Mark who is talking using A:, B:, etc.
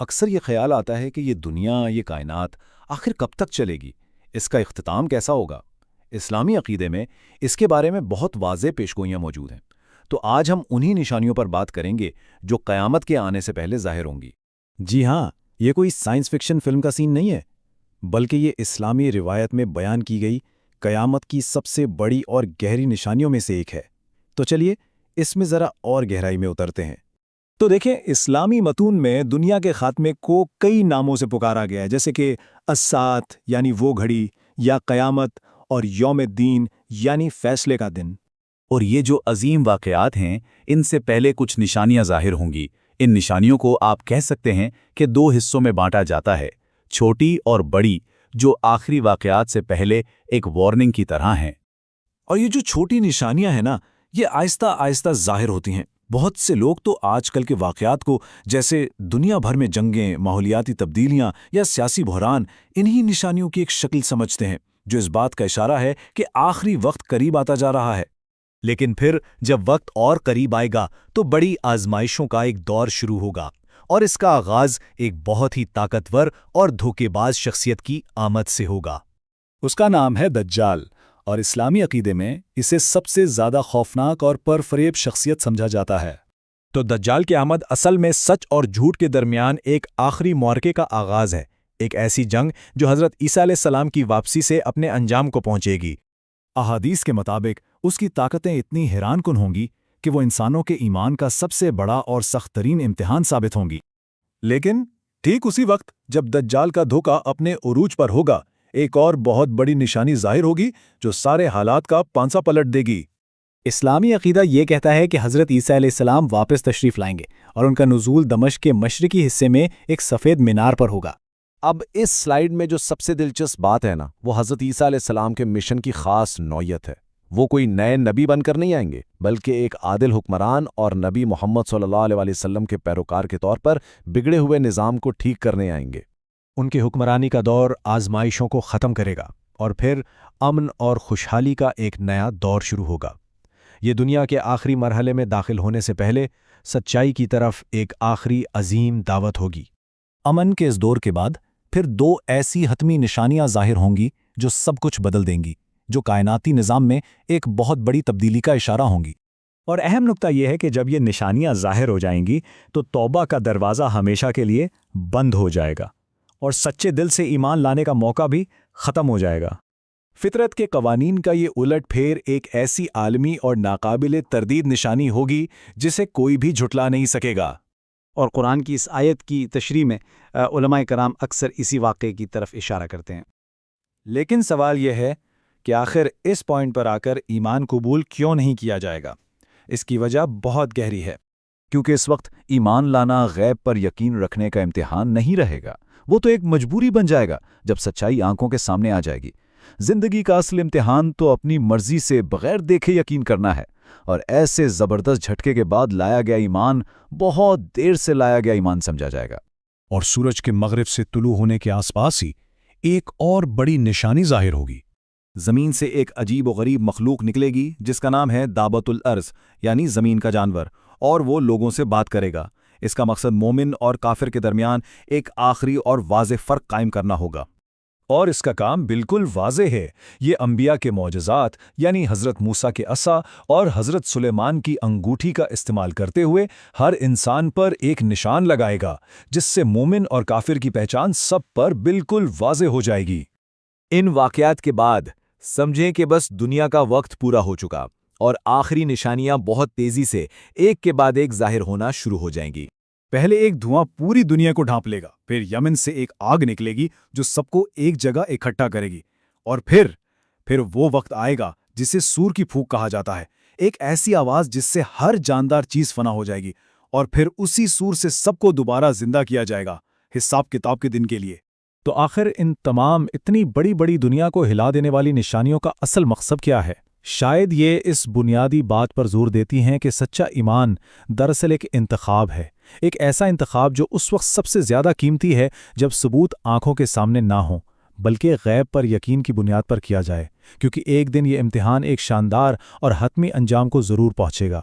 A: اکثر یہ خیال آتا ہے کہ یہ دنیا، یہ کائنات آخر کب تک چلے گی؟ اس کا اختتام کیسا ہوگا؟ اسلامی عقیدے میں اس کے بارے میں بہت واضح پیشگوئیاں موجود ہیں۔ تو آج ہم انہی نشانیوں پر بات کریں گے جو قیامت کے آنے سے پہلے ظاہر ہوں گی۔
B: جی ہاں، یہ کوئی سائنس فکشن فلم کا سین نہیں ہے، بلکہ یہ اسلامی روایت میں بیان کی گئی قیامت کی سب سے بڑی اور گہری نشانیوں میں سے ایک ہے۔ تو چلیے اس میں ذرا اور گہرائی میں اترتے ہیں۔ تو دیکھیں، اسلامی متون میں دنیا کے خاتمے کو کئی ناموں سے پکارا گیا ہے، جیسے کہ الساعۃ یعنی وہ گھڑی، یا قیامت، اور یوم الدین یعنی فیصلے کا دن۔
C: اور یہ جو عظیم واقعات ہیں، ان سے پہلے کچھ نشانیاں ظاہر ہوں گی۔ ان نشانیوں کو آپ کہہ سکتے ہیں کہ دو حصوں میں بانٹا جاتا ہے، چھوٹی اور بڑی، جو آخری واقعات سے پہلے ایک وارننگ کی طرح ہیں۔
B: اور یہ جو چھوٹی نشانیاں ہیں نا، یہ آہستہ آہستہ ظاہر ہوتی ہیں۔ بہت سے لوگ تو آج کل کے واقعات کو، جیسے دنیا بھر میں جنگیں، ماحولیاتی تبدیلیاں یا سیاسی بحران، انہی نشانیوں کی ایک شکل سمجھتے ہیں، جو اس بات کا اشارہ ہے کہ آخری وقت قریب آتا جا رہا ہے۔
D: لیکن پھر جب وقت اور قریب آئے گا تو بڑی آزمائشوں کا ایک دور شروع ہوگا، اور اس کا آغاز ایک بہت ہی طاقتور اور دھوکے باز شخصیت کی آمد سے ہوگا۔
B: اس کا نام ہے دجال، اور اسلامی عقیدے میں اسے سب سے زیادہ خوفناک اور پرفریب شخصیت سمجھا جاتا ہے۔ تو دجال کی آمد اصل میں سچ اور جھوٹ کے درمیان ایک آخری معرکے کا آغاز ہے، ایک ایسی جنگ جو حضرت عیسیٰ علیہ السلام کی واپسی سے اپنے انجام کو پہنچے گی۔ احادیث کے مطابق اس کی طاقتیں اتنی حیران کن ہوں گی کہ وہ انسانوں کے ایمان کا سب سے بڑا اور سخت ترین امتحان ثابت ہوں گی۔ لیکن ٹھیک اسی وقت جب دجال کا دھوکہ اپنے عروج پر ہوگا، ایک اور بہت بڑی نشانی ظاہر ہوگی جو سارے حالات کا پانسا پلٹ دے گی۔
D: اسلامی عقیدہ یہ کہتا ہے کہ حضرت عیسیٰ علیہ السلام واپس تشریف لائیں گے، اور ان کا نزول دمشق کے مشرقی حصے میں ایک سفید مینار پر ہوگا۔
E: اب اس سلائیڈ میں جو سب سے دلچسپ بات ہے نا، وہ حضرت عیسیٰ علیہ السلام کے مشن کی خاص نوعیت ہے۔ وہ کوئی نئے نبی بن کر نہیں آئیں گے، بلکہ ایک عادل حکمران اور نبی محمد صلی اللہ علیہ وسلم کے پیروکار کے طور پر بگڑے ہوئے نظام کو ٹھیک کرنے آئیں گے۔
D: ان کی حکمرانی کا دور آزمائشوں کو ختم کرے گا، اور پھر امن اور خوشحالی کا ایک نیا دور شروع ہوگا۔ یہ دنیا کے آخری مرحلے میں داخل ہونے سے پہلے سچائی کی طرف ایک آخری عظیم دعوت ہوگی۔
B: امن کے اس دور کے بعد پھر دو ایسی حتمی نشانیاں ظاہر ہوں گی جو سب کچھ بدل دیں گی، جو کائناتی نظام میں ایک بہت بڑی تبدیلی کا اشارہ ہوں گی۔
D: اور اہم نکتہ یہ ہے کہ جب یہ نشانیاں ظاہر ہو جائیں گی تو توبہ کا دروازہ ہمیشہ کے لیے بند ہو جائے گا، اور سچے دل سے ایمان لانے کا موقع بھی ختم ہو جائے گا۔
B: فطرت کے قوانین کا یہ الٹ پھیر ایک ایسی عالمی اور ناقابل تردید نشانی ہوگی جسے کوئی بھی جھٹلا نہیں سکے گا۔
F: اور قرآن کی اس آیت کی تشریح میں علماء کرام اکثر اسی واقعے کی طرف اشارہ کرتے ہیں۔
B: لیکن سوال یہ ہے کہ آخر اس پوائنٹ پر آ کر ایمان قبول کیوں نہیں کیا جائے گا؟ اس کی وجہ بہت گہری ہے۔
A: کیونکہ اس وقت ایمان لانا غیب پر یقین رکھنے کا امتحان نہیں رہے گا، وہ تو ایک مجبوری بن جائے گا جب سچائی آنکھوں کے سامنے آ جائے گی۔ زندگی کا اصل امتحان تو اپنی مرضی سے بغیر دیکھے یقین کرنا ہے، اور ایسے زبردست جھٹکے کے بعد لایا گیا ایمان بہت دیر سے لایا گیا ایمان سمجھا جائے گا۔
B: اور سورج کے مغرب سے طلوع ہونے کے آس پاس ہی ایک اور بڑی نشانی ظاہر ہوگی۔
A: زمین سے ایک عجیب و غریب مخلوق نکلے گی جس کا نام ہے دابۃ الارض، یعنی زمین کا جانور، اور وہ لوگوں سے بات کرے گا۔ اس کا مقصد مومن اور کافر کے درمیان ایک آخری اور واضح فرق قائم کرنا ہوگا۔
B: اور اس کا کام بالکل واضح ہے، یہ انبیاء کے معجزات یعنی حضرت موسیٰ کے عصا اور حضرت سلیمان کی انگوٹھی کا استعمال کرتے ہوئے ہر انسان پر ایک نشان لگائے گا، جس سے مومن اور کافر کی پہچان سب پر بالکل واضح ہو جائے گی۔
E: ان واقعات کے بعد سمجھیں کہ بس دنیا کا وقت پورا ہو چکا، اور آخری نشانیاں بہت تیزی سے ایک کے بعد ایک ظاہر ہونا شروع ہو جائیں گی۔
B: پہلے ایک دھواں پوری دنیا کو ڈھانپ لے گا، پھر یمن سے ایک آگ نکلے گی جو سب کو ایک جگہ اکٹھا کرے گی، اور پھر وہ وقت آئے گا جسے سور کی پھونک کہا جاتا ہے، ایک ایسی آواز جس سے ہر جاندار چیز فنا ہو جائے گی، اور پھر اسی سور سے سب کو دوبارہ زندہ کیا جائے گا حساب کتاب کے دن کے لیے۔ تو آخر ان تمام اتنی بڑی بڑی دنیا کو ہلا دینے والی نشانیوں کا اصل مقصد کیا ہے؟ شاید یہ اس بنیادی بات پر زور دیتی ہیں کہ سچا ایمان دراصل ایک انتخاب ہے، ایک ایسا انتخاب جو اس وقت سب سے زیادہ قیمتی ہے جب ثبوت آنکھوں کے سامنے نہ ہوں، بلکہ غیب پر یقین کی بنیاد پر کیا جائے، کیونکہ ایک دن یہ امتحان ایک شاندار اور حتمی انجام کو ضرور پہنچے گا۔